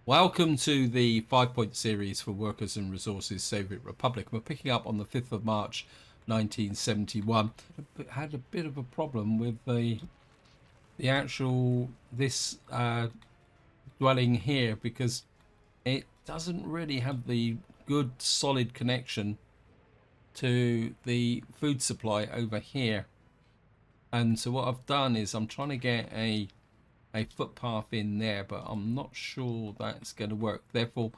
Welcome to the 5-point series for Workers and Resources Soviet Republic. We're picking up on the 5th of March 1971. Had a bit of a problem with the actual this dwelling here because it doesn't really have the good solid connection to the food supply over here. And so what I've done is I'm trying to get a footpath in there, but I'm not sure that's going to work. Therefore,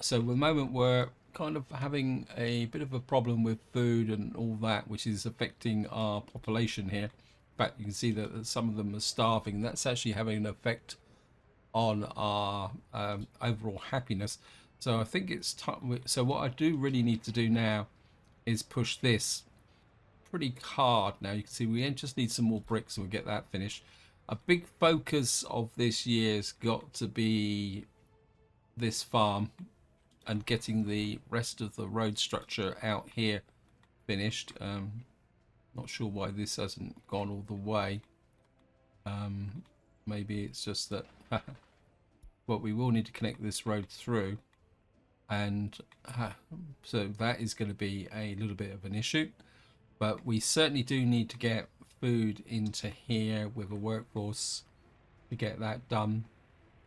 so at the moment we're kind of having a bit of a problem with food and all that, which is affecting our population here. In fact, you can see that some of them are starving. That's actually having an effect on our overall happiness. So I think it's time. So what I do really need to do now is push this pretty hard. Now you can see we just need some more bricks and we'll get that finished. A big focus of this year's got to be this farm and getting the rest of the road structure out here finished. Not sure why this hasn't gone all the way. Maybe it's just that but we will need to connect this road through, and so that is going to be a little bit of an issue, but we certainly do need to get food into here with a workforce to get that done.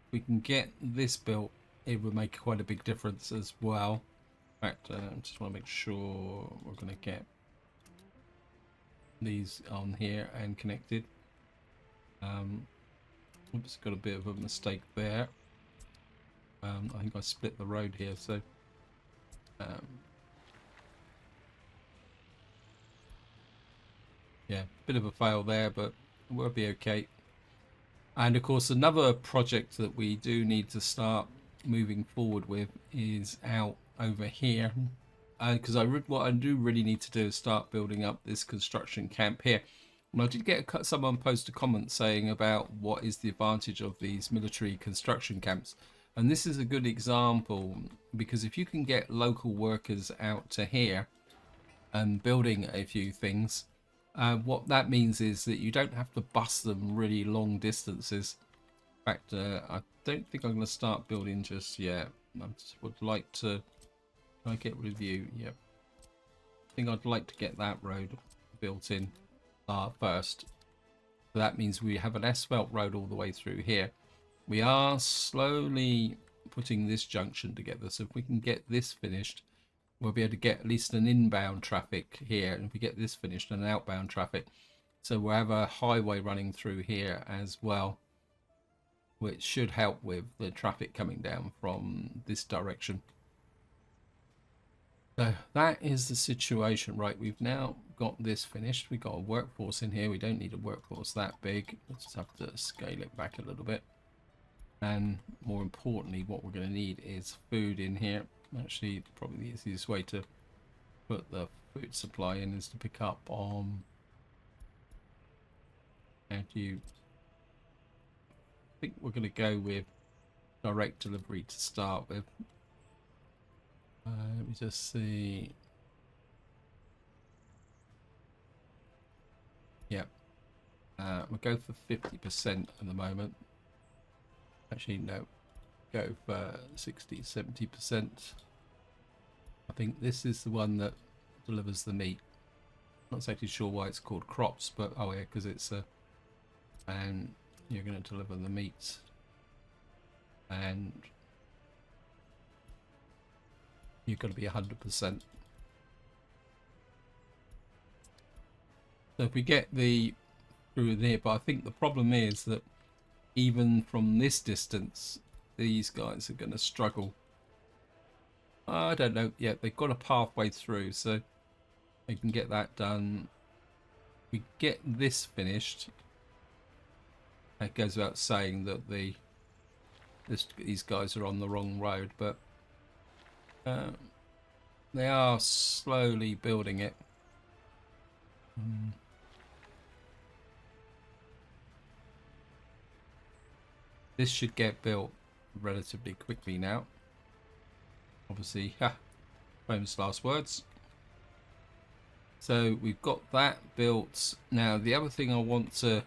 If we can get this built, it would make quite a big difference as well. In fact, I just want to make sure we're going to get these on here and connected. Oops, got a bit of a mistake there. I think I split the road here, so yeah, bit of a fail there, but we'll be okay. And of course, another project that we do need to start moving forward with is out over here, because what I do really need to do is start building up this construction camp here. And I did get someone post a comment saying about what is the advantage of these military construction camps, and this is a good example, because if you can get local workers out to here and building a few things, what that means is that you don't have to bus them really long distances. In fact, I don't think I'm going to start building just yet. I just would like to get review. Yep, I think I'd like to get that road built in first. So that means we have an asphalt road all the way through here. We are slowly putting this junction together, so if we can get this finished, we'll be able to get at least an inbound traffic here, and if we get this finished, an outbound traffic, so we'll have a highway running through here as well, which should help with the traffic coming down from this direction. So that is the situation. Right, we've now got this finished. We've got a workforce in here. We don't need a workforce that big. Let's just have to scale it back a little bit. And more importantly, what we're going to need is food in here. Actually, probably the easiest way to put the food supply in is to pick up on how do you, I think we're going to go with direct delivery to start with. Let me just see. Yep. We'll go for 50% at the moment. Actually, no. Go for 60-70%. I think this is the one that delivers the meat. Not exactly sure why it's called crops, but oh yeah, because it's and you're going to deliver the meat, and you've got to be 100%. So if we get the through there, but I think the problem is that even from this distance, these guys are going to struggle. I don't know. Yeah, they've got a pathway through, so they can get that done. We get this finished. It goes without saying that these guys are on the wrong road, but they are slowly building it. This should get built relatively quickly now. Obviously, famous last words. So we've got that built. Now the other thing I want to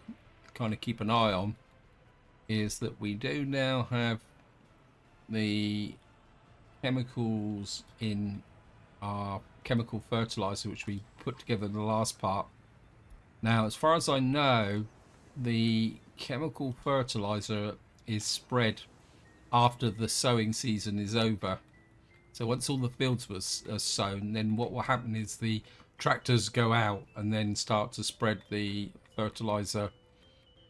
kind of keep an eye on is that we do now have the chemicals in our chemical fertilizer, which we put together in the last part. Now, as far as I know, the chemical fertilizer is spread after the sowing season is over. So once all the fields are sown, then what will happen is the tractors go out and then start to spread the fertilizer,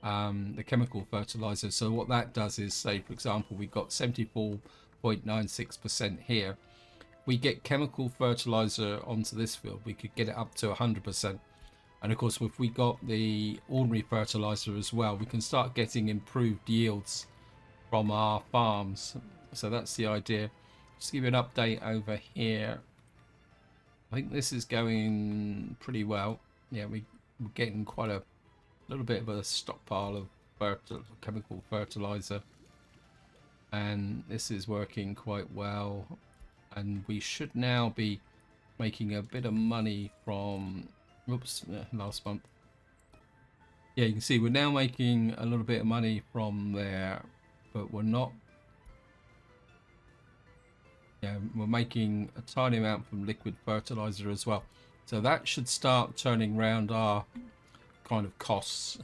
the chemical fertilizer. So what that does is, say, for example, we've got 74.96% here. We get chemical fertilizer onto this field, we could get it up to 100%. And of course, if we got the ordinary fertilizer as well, we can start getting improved yields from our farms. So that's the idea. Just give you an update over here. I think this is going pretty well. Yeah, we're getting quite a little bit of a stockpile of chemical fertilizer, and this is working quite well. And we should now be making a bit of money from, oops, last month. Yeah, you can see we're now making a little bit of money from there, but we're not. Yeah, we're making a tiny amount from liquid fertilizer as well. So that should start turning around our kind of costs.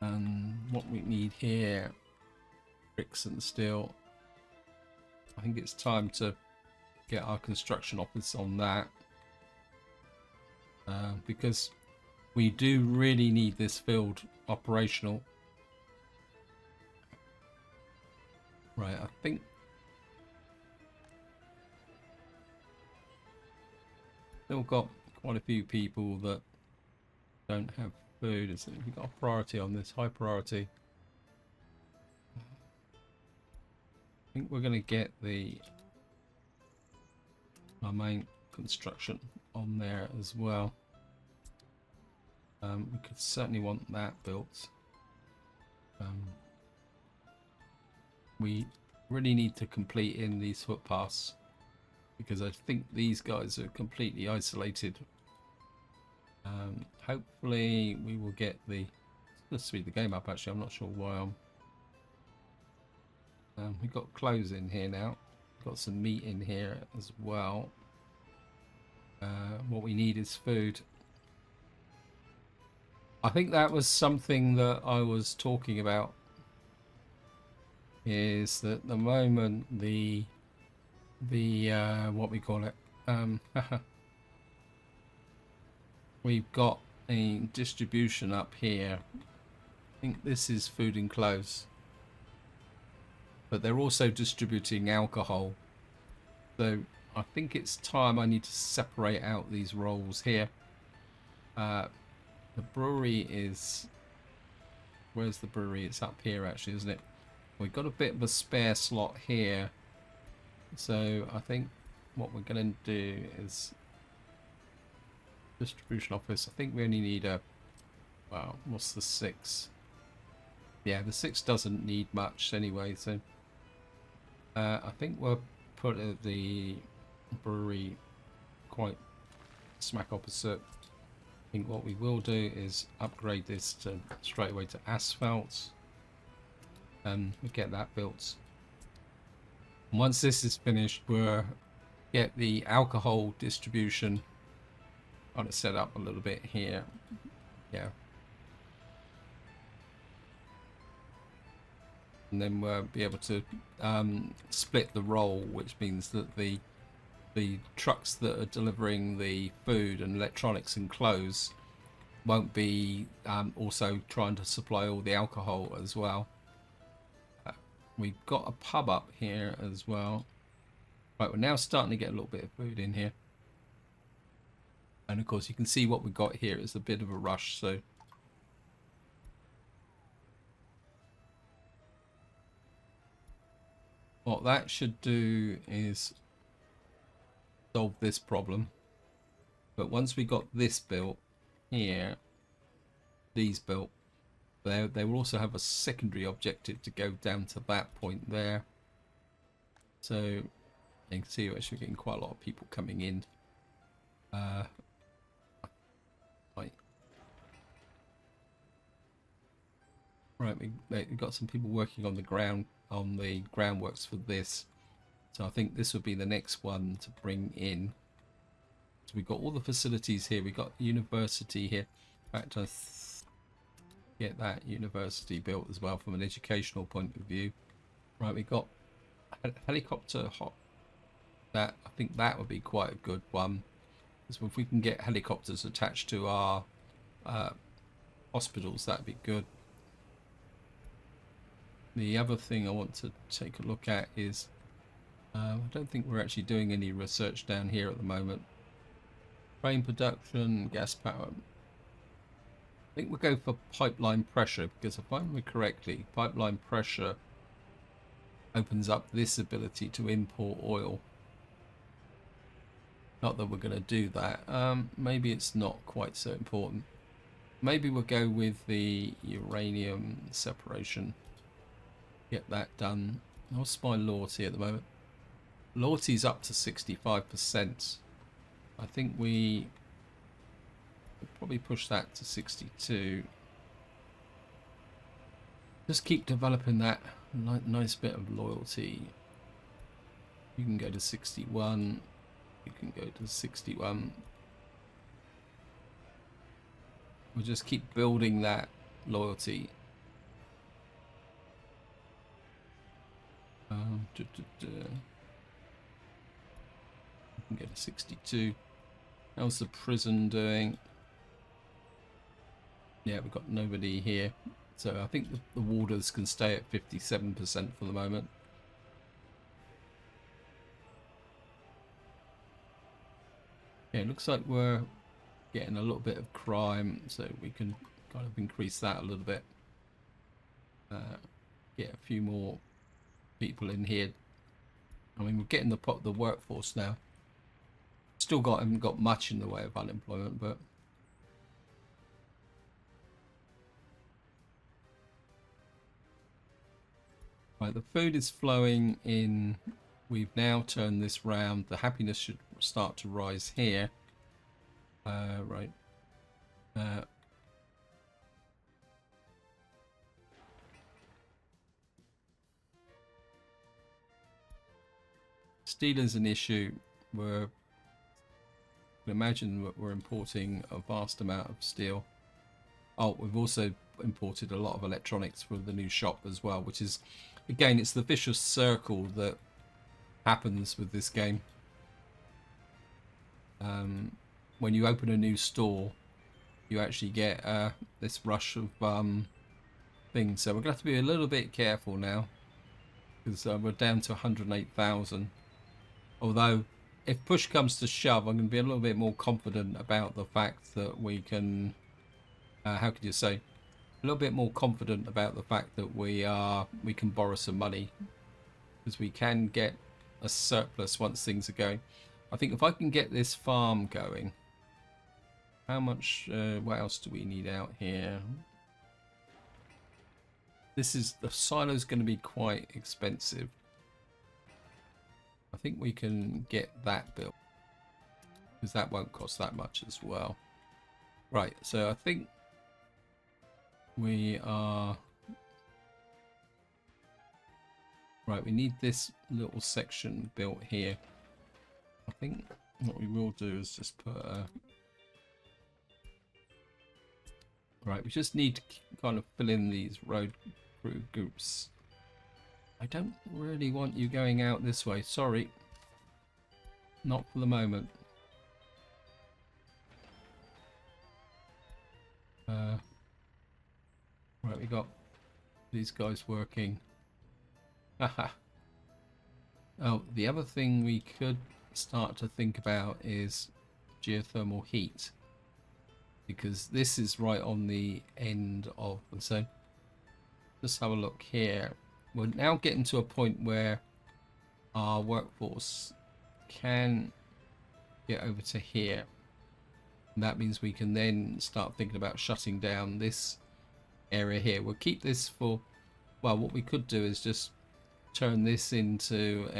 And what we need here, bricks and steel. I think it's time to get our construction office on that, because we do really need this field operational. Right, I think still got quite a few people that don't have food. We've got a priority on this, high priority. I think we're going to get our main construction on there as well. We could certainly want that built. We really need to complete in these footpaths, because I think these guys are completely isolated. Hopefully we will get let's speed the game up. Actually, I'm not sure why we've got clothes in here now. We've got some meat in here as well. What we need is food. I think that was something that I was talking about, is that at the moment the what we call it, we've got a distribution up here. I think this is food and clothes, but they're also distributing alcohol. So I think it's time I need to separate out these roles here. The brewery is, where's the brewery? It's up here actually, isn't it? We've got a bit of a spare slot here. So I think what we're going to do is distribution office. I think we only need well, what's the 6? Yeah, the 6 doesn't need much anyway. So I think we'll put the brewery quite smack opposite. I think what we will do is upgrade this to straight away to asphalt, and we get that built. And once this is finished, we'll get the alcohol distribution kind of set up a little bit here. Yeah, and then we'll be able to split the role, which means that the trucks that are delivering the food and electronics and clothes won't be also trying to supply all the alcohol as well. We've got a pub up here as well. Right, we're now starting to get a little bit of food in here. And of course you can see what we've got here is a bit of a rush, so what that should do is solve this problem. But once we got this built here, these built, they will also have a secondary objective to go down to that point there. So you can see we're actually getting quite a lot of people coming in. Right. Right, we've got some people working on the groundworks for this. So I think this would be the next one to bring in. So we've got all the facilities here. We've got university here. In fact, get that university built as well from an educational point of view. Right, we've got helicopter hot. That I think that would be quite a good one. Because if we can get helicopters attached to our hospitals, that'd be good. The other thing I want to take a look at is I don't think we're actually doing any research down here at the moment. Train production, gas power. I think we'll go for pipeline pressure because if I remember correctly, pipeline pressure opens up this ability to import oil. Not that we're going to do that. Maybe it's not quite so important. Maybe we'll go with the uranium separation. Get that done. What's my loyalty at the moment? Loyalty's up to 65%. I think we could probably push that to 62. Just keep developing that nice bit of loyalty. You can go to 61. You can go to 61. We'll just keep building that loyalty. You can go to 62. How's the prison doing? Yeah, we've got nobody here. So I think the warders can stay at 57% for the moment. Yeah, it looks like we're getting a little bit of crime, so we can kind of increase that a little bit. Get a few more people in here. I mean, we're getting the workforce now. Still haven't got much in the way of unemployment, but right, the food is flowing in. We've now turned this round. The happiness should start to rise here. Right. Steel is an issue. Imagine we're importing a vast amount of steel. Oh, we've also imported a lot of electronics for the new shop as well, which is, again, it's the vicious circle that happens with this game. When you open a new store, you actually get this rush of things. So we're going to have to be a little bit careful now, because we're down to 108,000. Although, if push comes to shove, I'm going to be a little bit more confident about the fact that we can, how could you say, a little bit more confident about the fact that we can borrow some money, because we can get a surplus once things are going. I think if I can get this farm going, how much, what else do we need out here? The silo's going to be quite expensive. I think we can get that built, because that won't cost that much as well. Right, so I think we are... Right, we need this little section built here. I think what we will do is just put a... Right, we just need to kind of fill in these road crew groups. I don't really want you going out this way, sorry. Not for the moment. Right, we got these guys working. Haha. Oh, the other thing we could start to think about is geothermal heat, because this is right on the end of, and so just have a look here. We're now getting to a point where our workforce can get over to here. And that means we can then start thinking about shutting down this area here. We'll keep this for, well, what we could do is just turn this into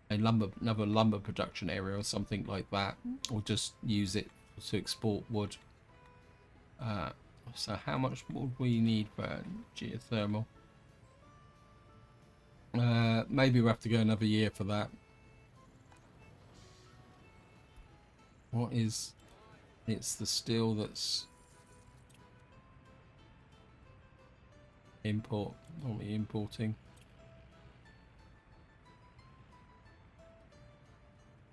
another lumber production area or something like that, or just use it to export wood. So how much would we need for geothermal? Maybe we'll have to go another year for that. What is... It's the steel that's... Import. What are we importing?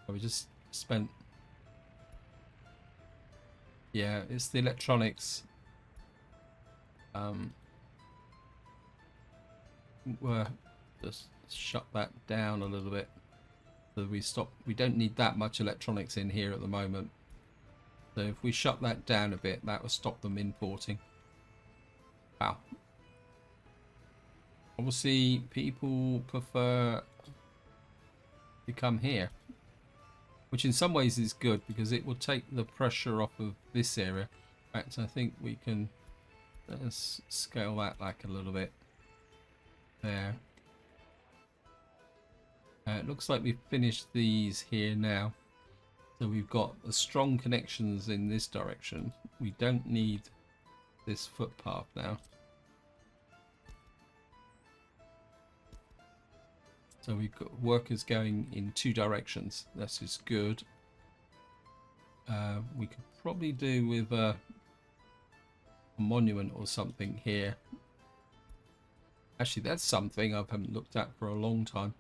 Oh, we just spent... Yeah, it's the electronics. We'll just shut that down a little bit. So we stop. We don't need that much electronics in here at the moment. So if we shut that down a bit, that will stop them importing. Wow. Obviously, people prefer to come here, which in some ways is good because it will take the pressure off of this area. In fact, I think we can scale that back a little bit. There. It looks like we've finished these here now. So we've got the strong connections in this direction. We don't need this footpath now. So we've got workers going in 2 directions. This is good. We could probably do with a monument or something here. Actually, that's something I haven't looked at for a long time.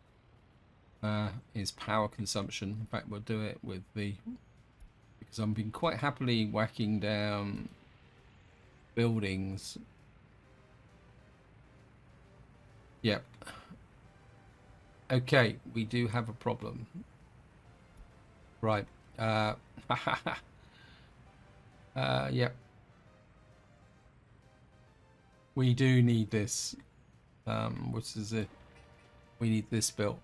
Is power consumption. In fact, we'll do it with the... Because I've been quite happily whacking down buildings. Yep. Okay, we do have a problem. Right. Yep. We do need this. Which is it? We need this built.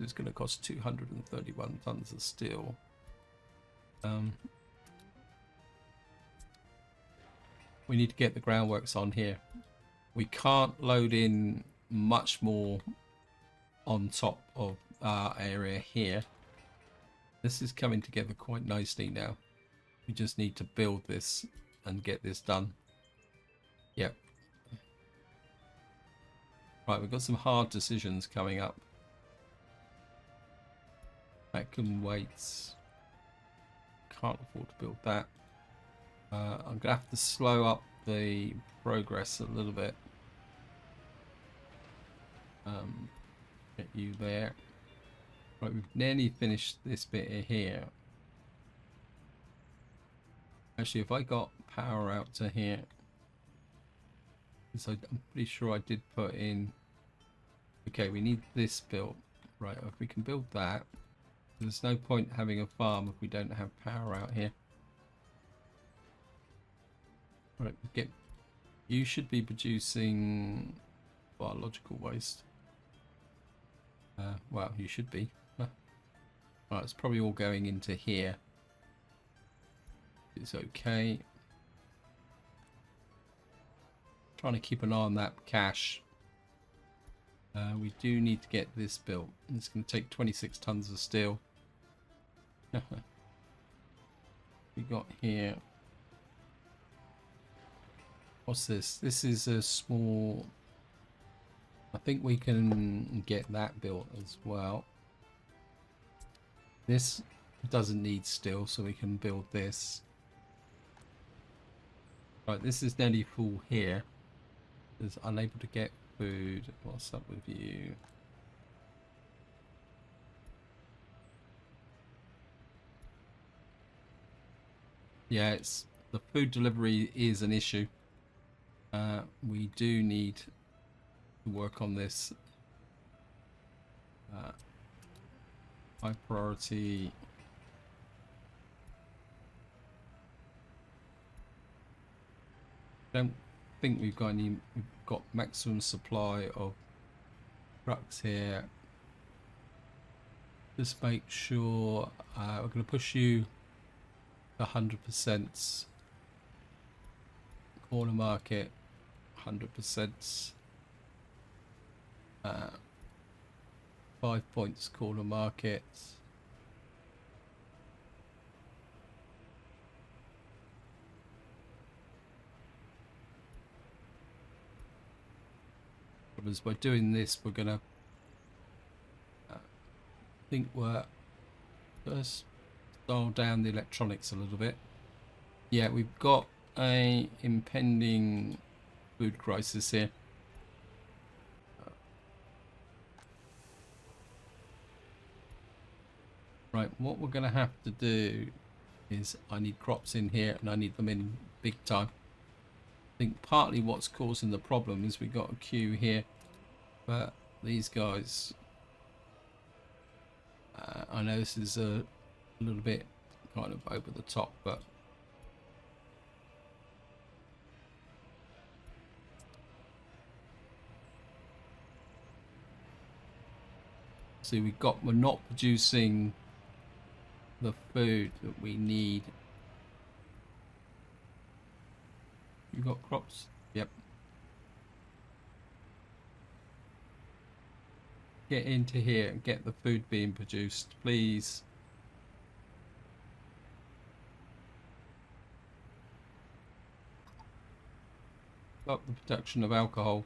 It's going to cost 231 tons of steel. We need to get the groundworks on here. We can't load in much more on top of our area here. This is coming together quite nicely now. We just need to build this and get this done. Yep. Right, we've got some hard decisions coming up. That can wait. Can't afford to build that. I'm gonna have to slow up the progress a little bit. Get you there. Right, we've nearly finished this bit here. Actually, if I got power out to here, because I'm pretty sure I did put in. Okay, we need this built. Right, if we can build that. There's no point having a farm if we don't have power out here. Right, you should be producing biological waste. Well, you should be. Right, it's probably all going into here. It's okay. Trying to keep an eye on that cache. We do need to get this built. It's going to take 26 tons of steel. We got here. What's this? This is a small... I think we can get that built as well. This doesn't need steel, so we can build this. Right, this is nearly full here. It's unable to get food. What's up with you? Yeah, it's the food delivery is an issue. We do need to work on this. High priority. Don't think we've got any. We've got maximum supply of trucks here. Just make sure we're going to push you 100%. Corner market 100%. 5 points corner market. problems. By doing this, we're going to think we're first dial down the electronics a little bit. Yeah, we've got a impending food crisis here. Right, what we're going to have to do is I need crops in here and I need them in big time. I think partly what's causing the problem is we've got a queue here, but these guys, I know this is a little bit kind of over the top, but see, we're not producing the food that we need. You got crops? Yep. Get into here and get the food being produced, please. Up the production of alcohol.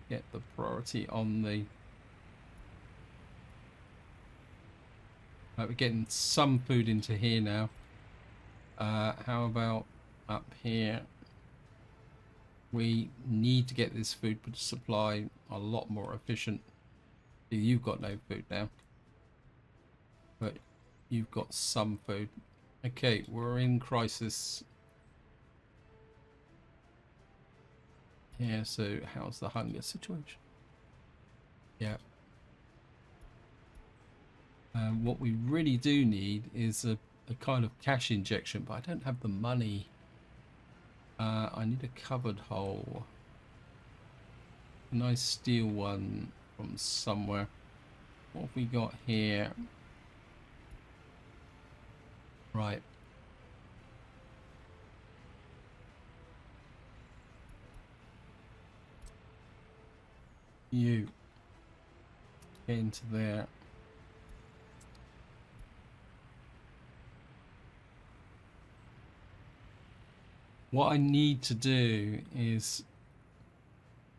Get the priority on the... Right, we're getting some food into here now. How about up here? We need to get this food supply a lot more efficient. You've got no food now, but you've got some food. Okay, we're in crisis. Yeah, so how's the hunger situation? Yeah. What we really do need is a kind of cash injection, but I don't have the money. I need a covered hole. A nice steel one from somewhere. What have we got here? Right. You get into there. What I need to do is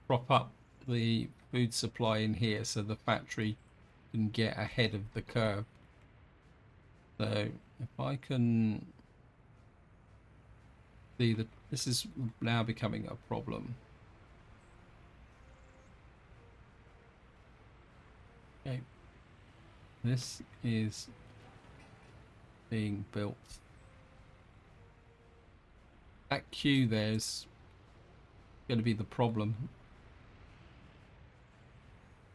prop up the food supply in here so the factory can get ahead of the curve. So if I can see that this is now becoming a problem. Okay, this is being built. That queue there's going to be the problem.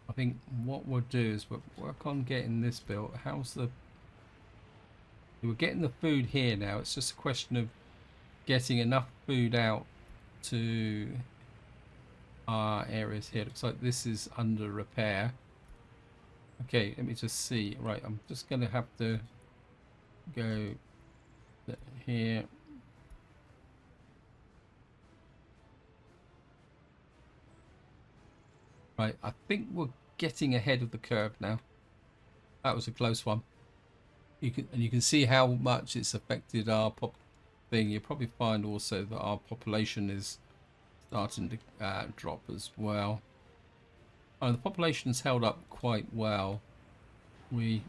I think what we'll do is we'll work on getting this built. How's the... We're getting the food here now. It's just a question of getting enough food out to our areas here. Looks like this is under repair. Okay, let me just see. Right, I'm just going to have to go here. Right, I think we're getting ahead of the curve now. That was a close one. You can see how much it's affected our pop thing. You'll probably find also that our population is starting to drop as well. Oh, the population's held up quite well. We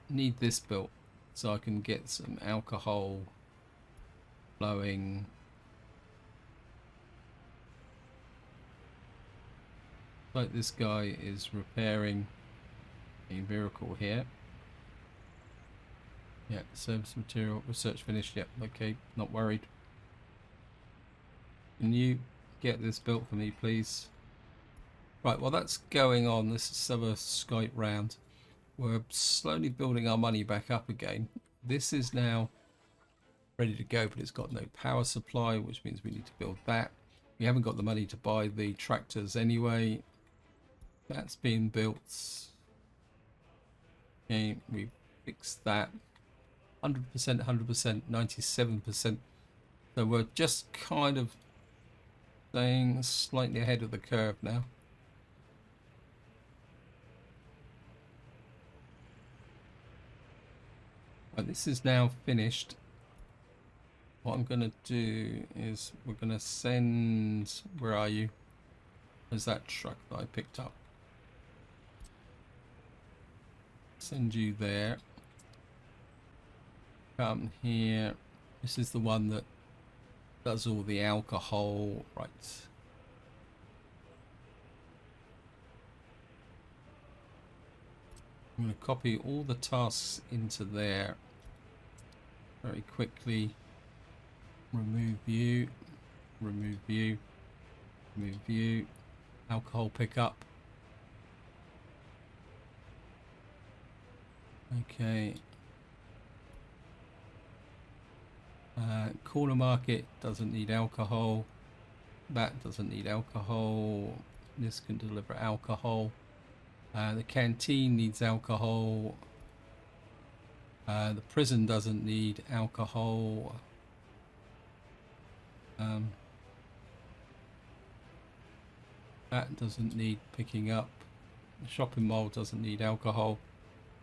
need this built so I can get some alcohol flowing. Like this guy is repairing a vehicle here. Yeah, service material research finished. Yep, okay, not worried. Can you get this built for me, please? Right, well that's going on. This is another Skype round. We're slowly building our money back up again. This is now ready to go, but it's got no power supply, which means we need to build that. We haven't got the money to buy the tractors anyway. That's being built. Okay, we fixed that. 100%, 100%, 97%. So we're just kind of staying slightly ahead of the curve now. Right, this is now finished. What I'm going to do is we're going to send... Where are you? There's that truck that I picked up. Send you there. Come here. This is the one that does all the alcohol. Right. I'm going to copy all the tasks into there very quickly. Remove you. Remove you. Remove you. Alcohol pickup. Okay. Corner market doesn't need alcohol. That doesn't need alcohol. This can deliver alcohol. The canteen needs alcohol. The prison doesn't need alcohol. That doesn't need picking up. The shopping mall doesn't need alcohol.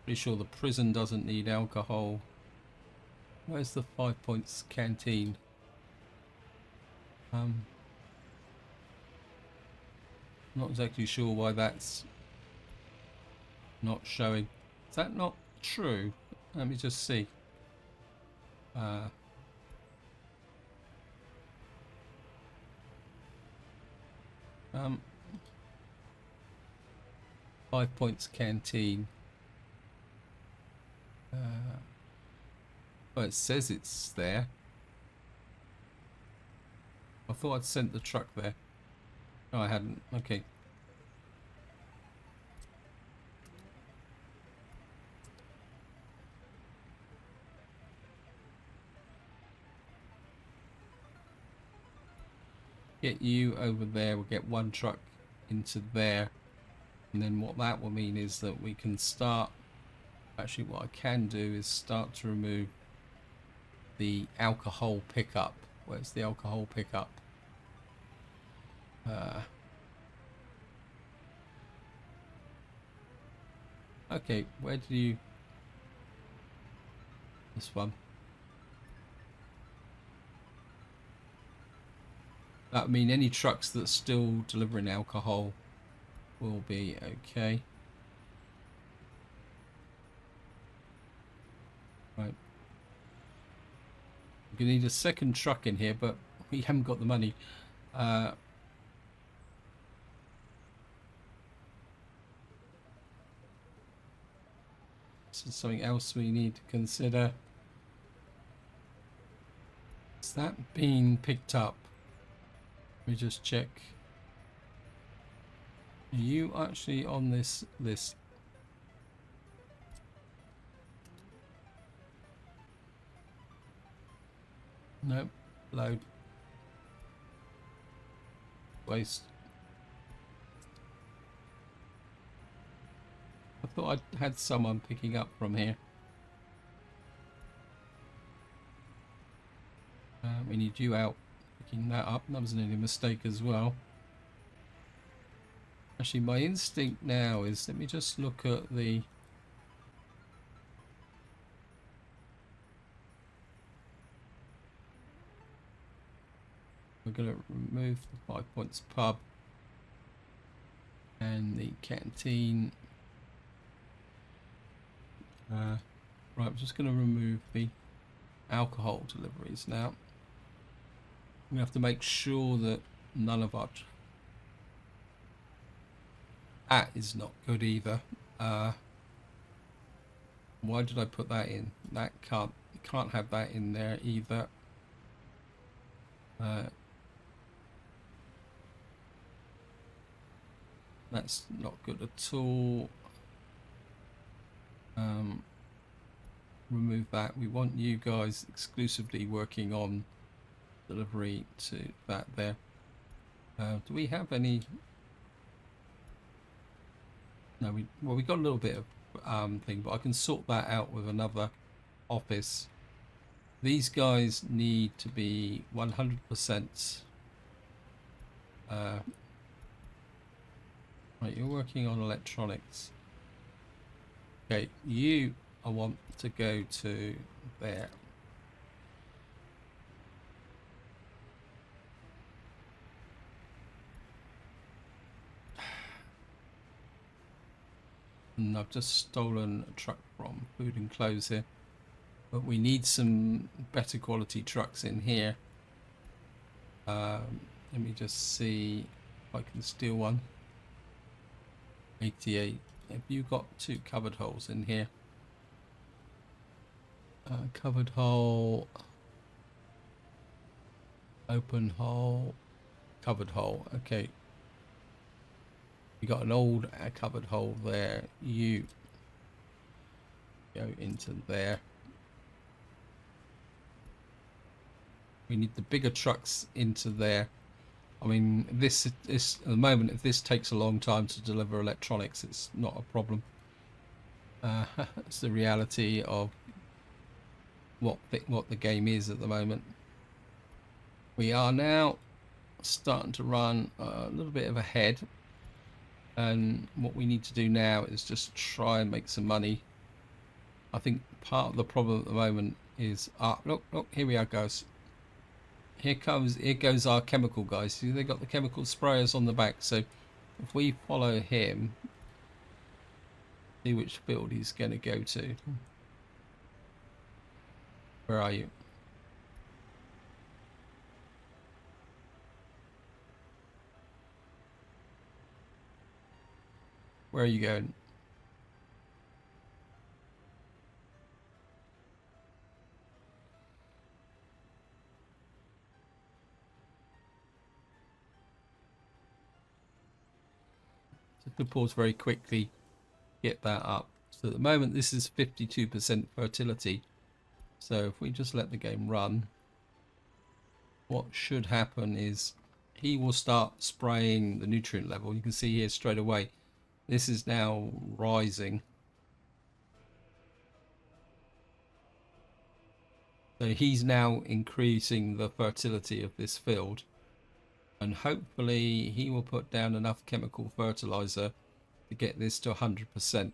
Pretty sure the prison doesn't need alcohol. Where's the 5 points canteen? Not exactly sure why that's not showing. Is that not true? Let me just see. 5 points canteen. Well, it says it's there. I thought I'd sent the truck there. No, I hadn't. Okay. Get you over there. We'll get one truck into there. And then what that will mean is that we can start... Actually, what I can do is start to remove the alcohol pickup. Where's the alcohol pickup? Okay, where do you... This one. That mean any trucks that's still delivering alcohol will be okay. Right. We're gonna need a second truck in here, but we haven't got the money. This is something else we need to consider. Is that being picked up? Let me just check. Are you actually on this list? Nope. Load. Waste. I thought I had someone picking up from here. We need you out picking that up. That was an early mistake as well. Actually, my instinct now is, let me just look at the... We're going to remove the 5 points pub and the canteen. Right, I'm just going to remove the alcohol deliveries now. We have to make sure that none of our... That is not good either. Why did I put that in? That can't have that in there either. That's not good at all. Remove that. We want you guys exclusively working on delivery to that there. Do we have any? No, we got a little bit of thing, but I can sort that out with another office. These guys need to be 100%. Right, you're working on electronics. Okay, I want to go to there. And I've just stolen a truck from Food and Clothes here. But we need some better quality trucks in here. Let me just see if I can steal one. 88. Have you got 2 covered holes in here? Covered hole, open hole, covered hole. Okay. You got an old covered hole there. You go into there. We need the bigger trucks into there. I mean, this is at the moment. If this takes a long time to deliver electronics, it's not a problem. It's the reality of what the game is at the moment. We are now starting to run a little bit of ahead, and what we need to do now is just try and make some money. I think part of the problem at the moment is look, here we are, guys. Here goes our chemical guys. See, they got the chemical sprayers on the back. So if we follow him, see which field he's going to go to. Where are you? Where are you going? So if we pause very quickly, get that up. So at the moment this is 52% fertility. So if we just let the game run, what should happen is he will start spraying the nutrient level. You can see here straight away, this is now rising. So he's now increasing the fertility of this field, and hopefully he will put down enough chemical fertilizer to get this to 100%,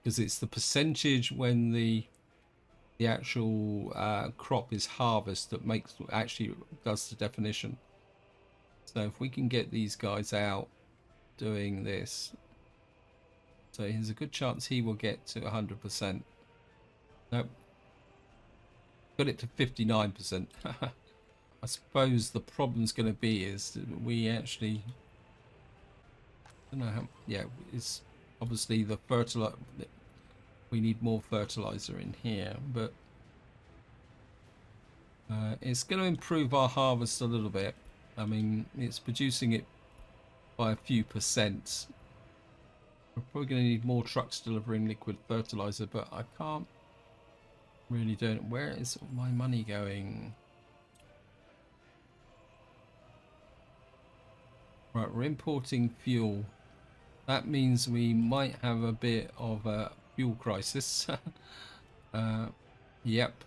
because it's the percentage when the actual crop is harvested that actually does the definition. So if we can get these guys out doing this, so there's a good chance he will get to 100%. Nope, got it to 59%. I suppose the problem's going to be is that we actually, I don't know how, yeah, it's obviously the fertilizer. We need more fertilizer in here, but it's going to improve our harvest a little bit. I mean, it's producing it by a few percent. We're probably going to need more trucks delivering liquid fertilizer, but I can't really do it. Where is my money going? Right, we're importing fuel. That means we might have a bit of a fuel crisis. Yep.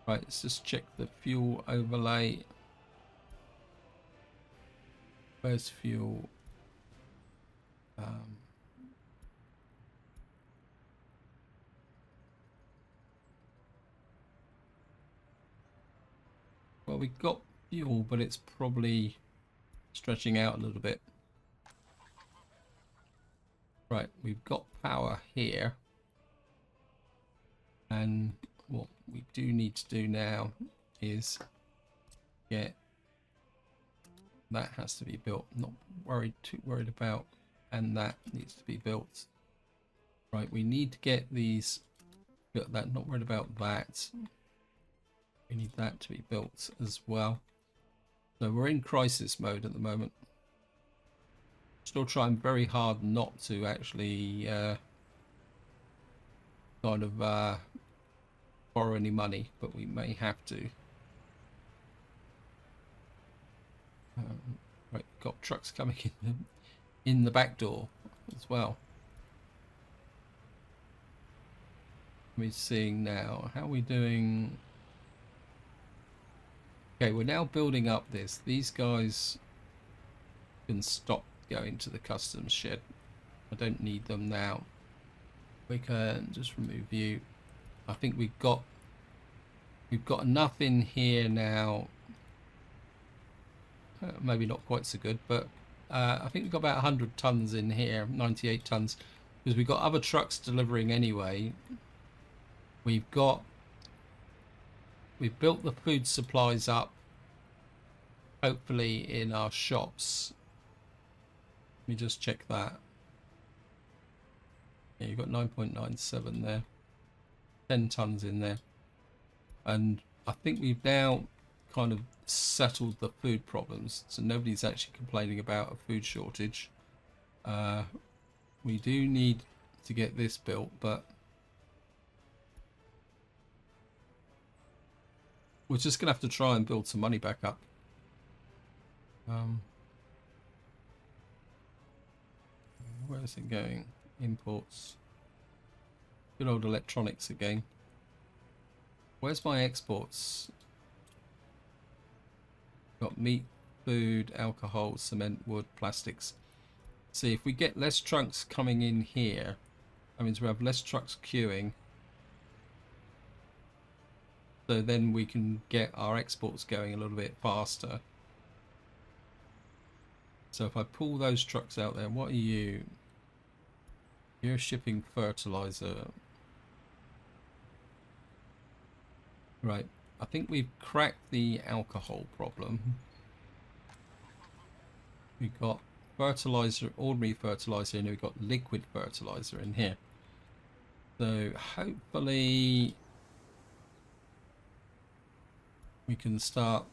Right, let's just check the fuel overlay. Where's fuel? Well, we got fuel, but it's probably stretching out a little bit. Right, we've got power here. And what we do need to do now is get that has to be built. Not too worried about, and that needs to be built. Right, we need to get these. Got that. Not worried about that. We need that to be built as well. So we're in crisis mode at the moment. Still trying very hard not to actually kind of borrow any money, but we may have to. Right, got trucks coming in the back door as well. We're seeing now, how are we doing? Okay, we're now building up this. These guys can stop going to the customs shed. I don't need them now. We can just remove you. I think we've got enough in here now. Maybe not quite so good, but I think we've got about 100 tons in here, 98 tons, because we've got other trucks delivering anyway. We've built the food supplies up, hopefully in our shops. Let me just check that. Yeah, you've got 9.97 there, 10 tons in there, and I think we've now kind of settled the food problems, so nobody's actually complaining about a food shortage. We do need to get this built, but we're just gonna have to try and build some money back up. Where is it going? Imports. Good old electronics again. Where's my exports? Got meat, food, alcohol, cement, wood, plastics. See, if we get less trucks coming in here, that means we have less trucks queuing. So then we can get our exports going a little bit faster. So if I pull those trucks out there, what are you? You're shipping fertilizer. Right, I think we've cracked the alcohol problem. We've got fertilizer, ordinary fertilizer, and we've got liquid fertilizer in here. So hopefully we can start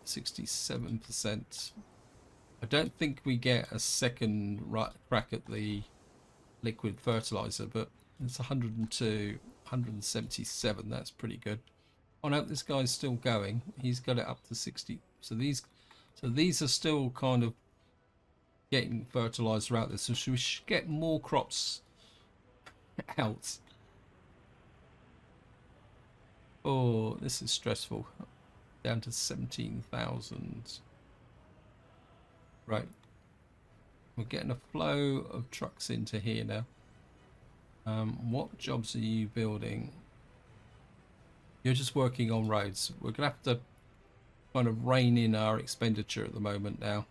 67%. I don't think we get a second crack at the liquid fertilizer, but it's 102, 177. That's pretty good. Oh no, this guy's still going. He's got it up to 60. So these are still kind of getting fertilizer out there. So we should get more crops out. Oh, this is stressful. Down to 17,000. Right. We're getting a flow of trucks into here now. What jobs are you building? You're just working on roads. We're going to have to kind of rein in our expenditure at the moment now,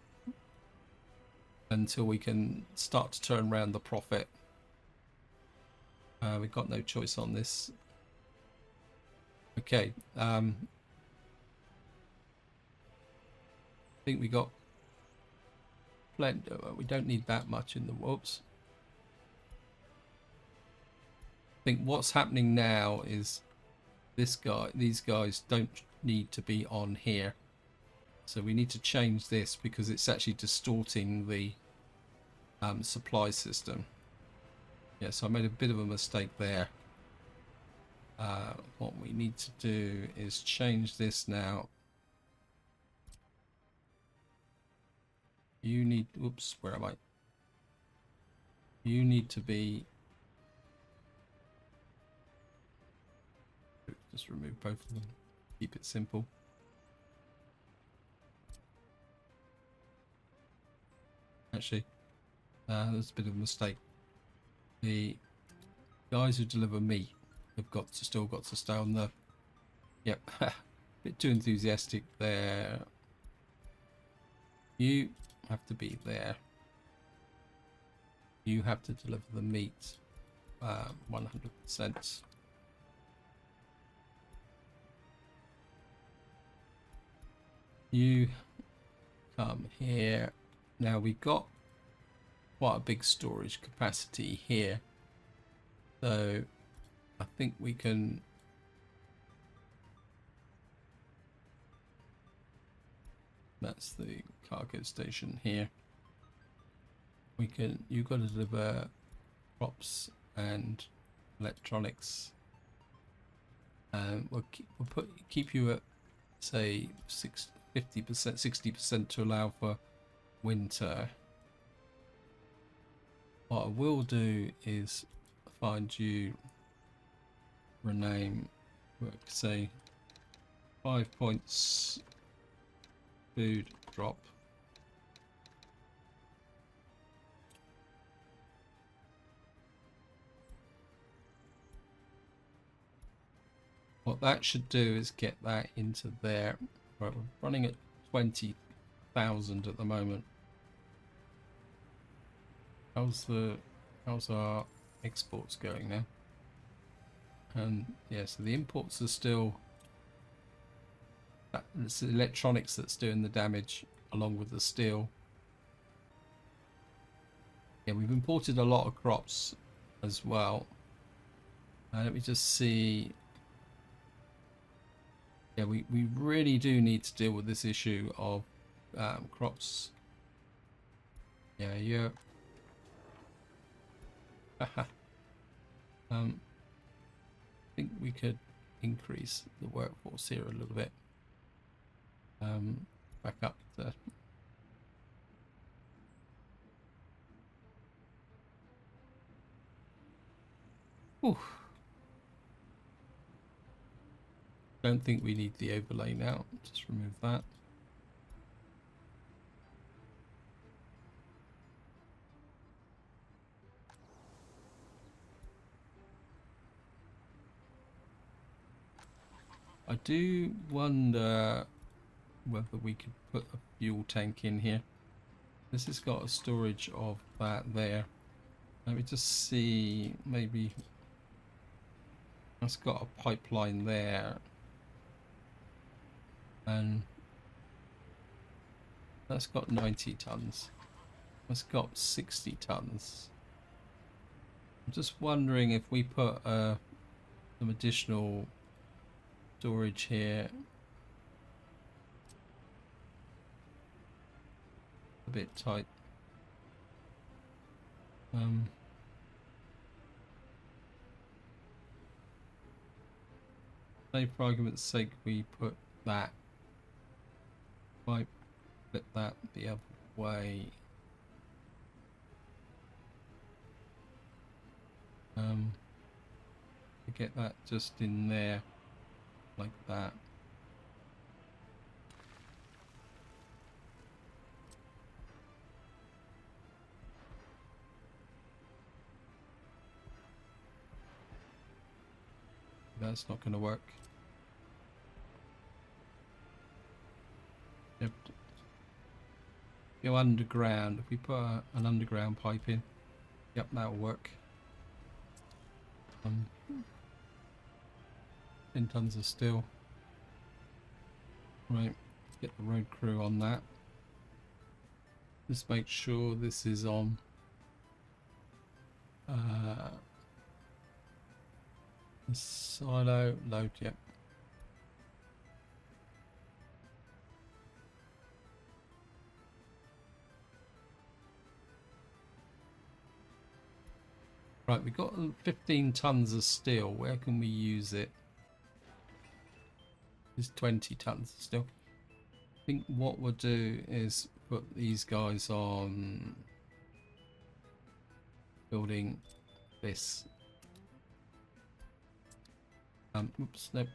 until we can start to turn around the profit. We've got no choice on this. Okay. I think we got plenty. We don't need that much in the whoops. I think what's happening now is these guys don't need to be on here, so we need to change this because it's actually distorting the supply system. Yeah, so I made a bit of a mistake there. What we need to do is change this now. You need, oops, where am I? You need to be, just remove both of them, keep it simple. Actually, there's a bit of a mistake. The guys who deliver meat have still got to stay on the, yep, bit too enthusiastic there. You have to be there. You have to deliver the meat 100%. You come here. Now we've got quite a big storage capacity here, so I think we can that's the cargo station here. You've got to deliver crops and electronics, and we'll keep you at say 50%, 60% to allow for winter. What I will do is find you, rename, say 5 points food drop. What that should do is get that into there. Right, we're running at 20,000 at the moment. how's our exports going now? And yeah, so the imports are still, it's the electronics that's doing the damage along with the steel. Yeah, we've imported a lot of crops as well. Let me just see. Yeah, we really do need to deal with this issue of crops. Yeah, yeah. I think we could increase the workforce here a little bit. Back up to don't think we need the overlay now. Just remove that. I do wonder whether we could put a fuel tank in here. This has got a storage of that there. Let me just see, maybe that's got a pipeline there, and that's got 90 tons. That's got 60 tons. I'm just wondering if we put some additional storage here. A bit tight. Say for argument's sake we put that. Might flip that the other way. To get that just in there like that. That's not going to work. Yep. Go underground. If we put an underground pipe in, yep, that'll work. 10 tons of steel. Right, get the road crew on that. Just make sure this is on. The silo load, yep. Right, we've got 15 tons of steel. Where can we use it? There's 20 tons of steel. I think what we'll do is put these guys on building this. Oops, nope.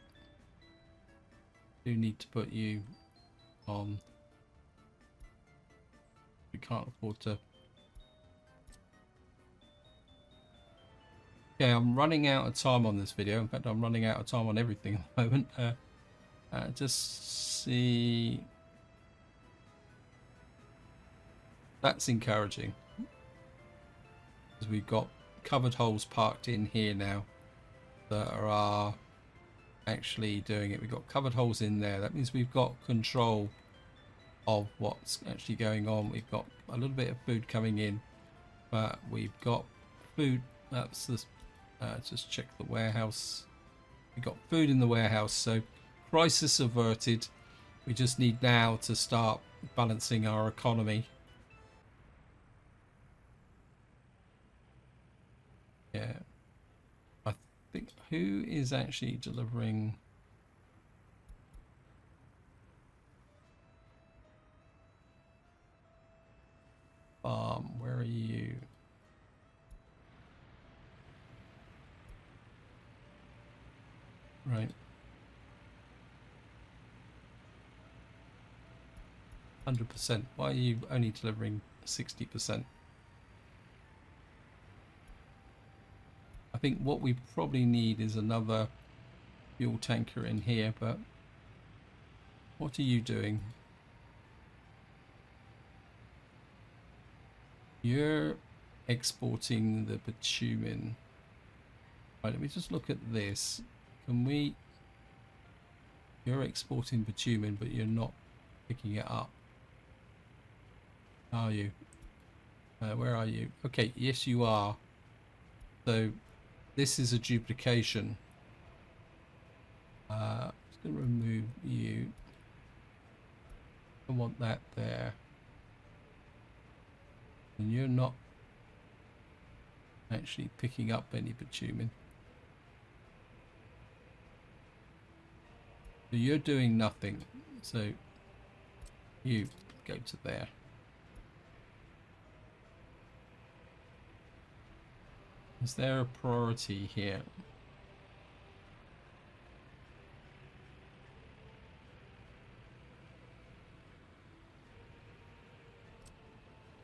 Do need to put you on. We can't afford to. Okay, I'm running out of time on this video. In fact, I'm running out of time on everything at the moment. Just see. That's encouraging. Because we've got covered holes parked in here now that are actually doing it. We've got covered holes in there. That means we've got control of what's actually going on. We've got a little bit of food coming in, but we've got food. That's the just check the warehouse. We've got food in the warehouse, so crisis averted. We just need now to start balancing our economy. Yeah, I think who is actually delivering? Where are you? Right. 100%. Why are you only delivering 60%? I think what we probably need is another fuel tanker in here, but what are you doing? You're exporting the bitumen. Right, let me just look at this. Can we... You're exporting bitumen, but you're not picking it up. Are you? Where are you? Okay, yes you are. So this is a duplication. I'm just going to remove you. I want that there. And you're not actually picking up any bitumen. So you're doing nothing. So you go to there. Is there a priority here?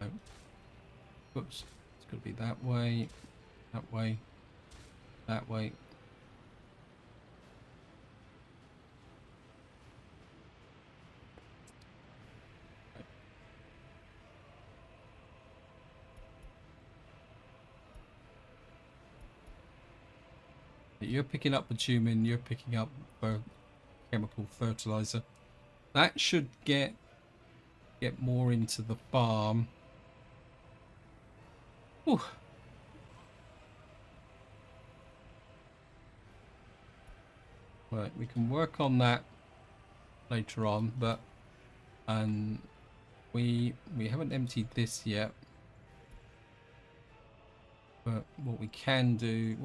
Oh. Oops. It's got to be that way, that way, that way. You're picking up bitumen, you're picking up chemical fertilizer. That should get more into the farm. Ooh. Right, we can work on that later on, but we haven't emptied this yet. But what we can do,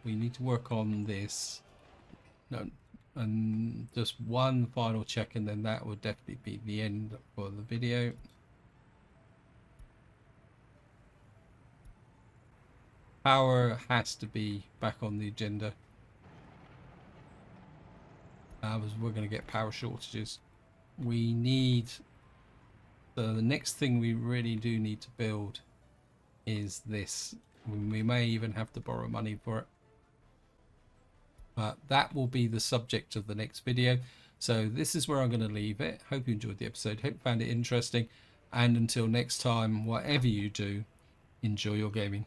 we need to work on this. No, and just one final check, and then that would definitely be the end for the video. Power has to be back on the agenda. We're going to get power shortages. We need... So the next thing we really do need to build is this. We may even have to borrow money for it. But that will be the subject of the next video. So this is where I'm going to leave it. Hope you enjoyed the episode. Hope you found it interesting. And until next time, whatever you do, enjoy your gaming.